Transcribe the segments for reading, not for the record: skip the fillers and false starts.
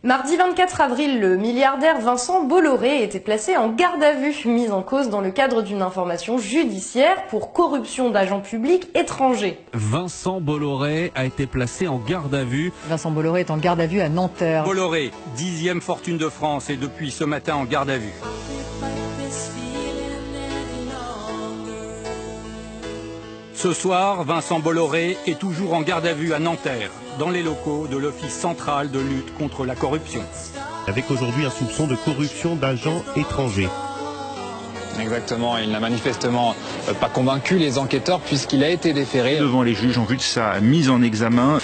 Mardi 24 avril, le milliardaire Vincent Bolloré était placé en garde à vue, mis en cause dans le cadre d'une information judiciaire pour corruption d'agents publics étrangers. Vincent Bolloré a été placé en garde à vue. Vincent Bolloré est en garde à vue à Nanterre. Bolloré, 10e fortune de France, est depuis ce matin en garde à vue. Ce soir, Vincent Bolloré est toujours en garde à vue à Nanterre, dans les locaux de l'Office central de lutte contre la corruption. Avec aujourd'hui un soupçon de corruption d'agents étrangers. Exactement, il n'a manifestement pas convaincu les enquêteurs puisqu'il a été déféré. Devant les juges en vue de sa mise en examen.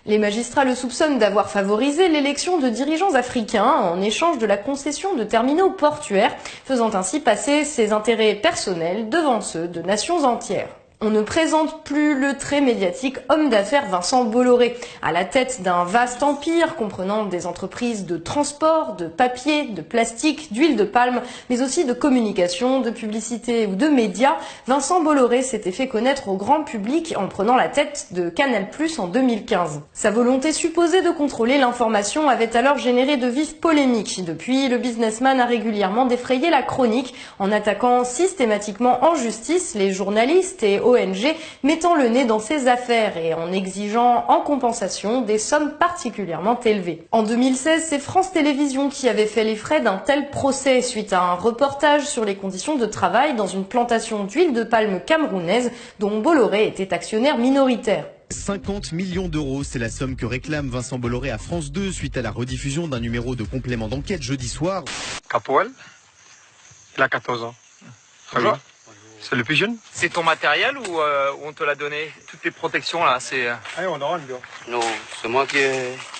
Les magistrats le soupçonnent d'avoir favorisé l'élection de dirigeants africains en échange de la concession de terminaux portuaires, faisant ainsi passer ses intérêts personnels devant ceux de nations entières. On ne présente plus le très médiatique homme d'affaires Vincent Bolloré, à la tête d'un vaste empire comprenant des entreprises de transport, de papier, de plastique, d'huile de palme, mais aussi de communication, de publicité ou de médias. Vincent Bolloré s'était fait connaître au grand public en prenant la tête de Canal+ en 2015. Sa volonté supposée de contrôler l'information avait alors généré de vives polémiques. Depuis, le businessman a régulièrement défrayé la chronique en attaquant systématiquement en justice les journalistes et ONG mettant le nez dans ses affaires et en exigeant en compensation des sommes particulièrement élevées. En 2016, c'est France Télévisions qui avait fait les frais d'un tel procès suite à un reportage sur les conditions de travail dans une plantation d'huile de palme camerounaise dont Bolloré était actionnaire minoritaire. 50 millions d'euros, c'est la somme que réclame Vincent Bolloré à France 2 suite à la rediffusion d'un numéro de complément d'enquête jeudi soir. Capoel, il a 14 ans. Bonjour. C'est le plus jeune. C'est ton matériel ou on te l'a donné? Toutes les protections là, c'est... Allez, on aura un gars. Non, c'est moi qui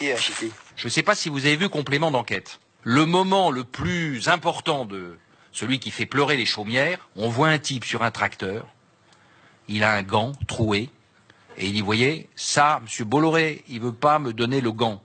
ai acheté. Je ne sais pas si vous avez vu Complément d'enquête. Le moment le plus important de celui qui fait pleurer les chaumières, on voit un type sur un tracteur, il a un gant troué, et il dit, voyez, ça, monsieur Bolloré, il veut pas me donner le gant.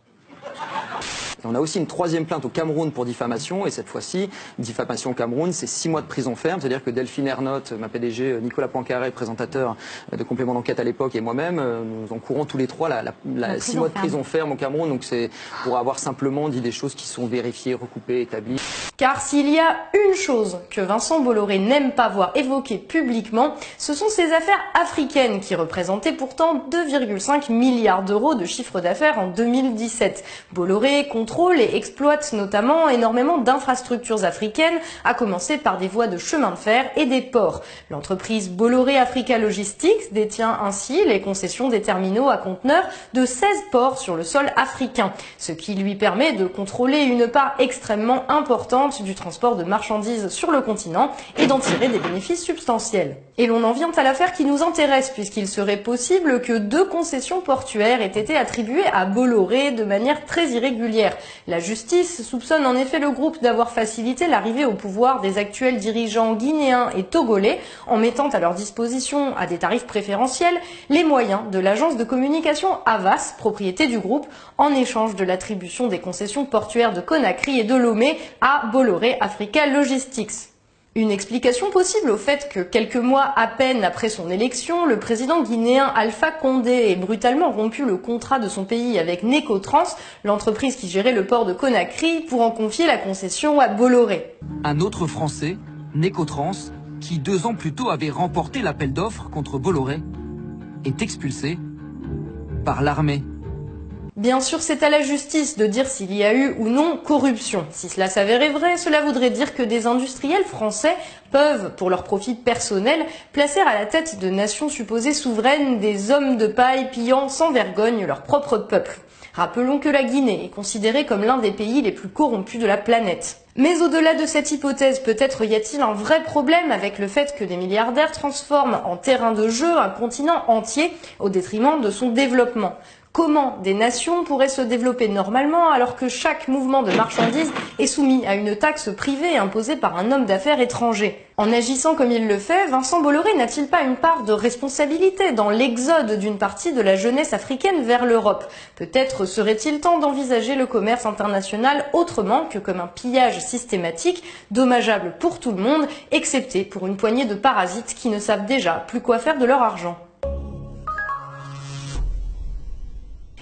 On a aussi une troisième plainte au Cameroun pour diffamation, et cette fois-ci, diffamation au Cameroun, c'est 6 mois de prison ferme, c'est-à-dire que Delphine Ernotte, ma PDG, Nicolas Poincaré, présentateur de complément d'enquête à l'époque, et moi-même, nous encourons tous les trois la 6 mois de prison ferme au Cameroun, donc c'est pour avoir simplement dit des choses qui sont vérifiées, recoupées, établies. Car s'il y a une chose que Vincent Bolloré n'aime pas voir évoquée publiquement, ce sont ses affaires africaines qui représentaient pourtant 2,5 milliards d'euros de chiffre d'affaires en 2017. Bolloré contrôle et exploite notamment énormément d'infrastructures africaines, à commencer par des voies de chemin de fer et des ports. L'entreprise Bolloré Africa Logistics détient ainsi les concessions des terminaux à conteneurs de 16 ports sur le sol africain, ce qui lui permet de contrôler une part extrêmement importante du transport de marchandises sur le continent et d'en tirer des bénéfices substantiels. Et l'on en vient à l'affaire qui nous intéresse, puisqu'il serait possible que 2 concessions portuaires aient été attribuées à Bolloré de manière très irrégulière. La justice soupçonne en effet le groupe d'avoir facilité l'arrivée au pouvoir des actuels dirigeants guinéens et togolais en mettant à leur disposition, à des tarifs préférentiels, les moyens de l'agence de communication Havas, propriété du groupe, en échange de l'attribution des concessions portuaires de Conakry et de Lomé à Bolloré Africa Logistics. Une explication possible au fait que quelques mois à peine après son élection, le président guinéen Alpha Condé ait brutalement rompu le contrat de son pays avec Necotrans, l'entreprise qui gérait le port de Conakry, pour en confier la concession à Bolloré. Un autre Français, Necotrans, qui 2 ans plus tôt avait remporté l'appel d'offres contre Bolloré, est expulsé par l'armée. Bien sûr, c'est à la justice de dire s'il y a eu ou non corruption. Si cela s'avérait vrai, cela voudrait dire que des industriels français peuvent, pour leur profit personnel, placer à la tête de nations supposées souveraines des hommes de paille pillant sans vergogne leur propre peuple. Rappelons que la Guinée est considérée comme l'un des pays les plus corrompus de la planète. Mais au-delà de cette hypothèse, peut-être y a-t-il un vrai problème avec le fait que des milliardaires transforment en terrain de jeu un continent entier au détriment de son développement. Comment des nations pourraient se développer normalement alors que chaque mouvement de marchandises est soumis à une taxe privée imposée par un homme d'affaires étranger? En agissant comme il le fait, Vincent Bolloré n'a-t-il pas une part de responsabilité dans l'exode d'une partie de la jeunesse africaine vers l'Europe? Peut-être serait-il temps d'envisager le commerce international autrement que comme un pillage systématique, dommageable pour tout le monde, excepté pour une poignée de parasites qui ne savent déjà plus quoi faire de leur argent.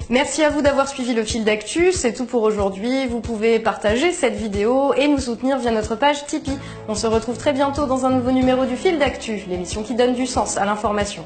Merci à vous d'avoir suivi le fil d'actu, c'est tout pour aujourd'hui. Vous pouvez partager cette vidéo et nous soutenir via notre page Tipeee. On se retrouve très bientôt dans un nouveau numéro du fil d'actu, l'émission qui donne du sens à l'information.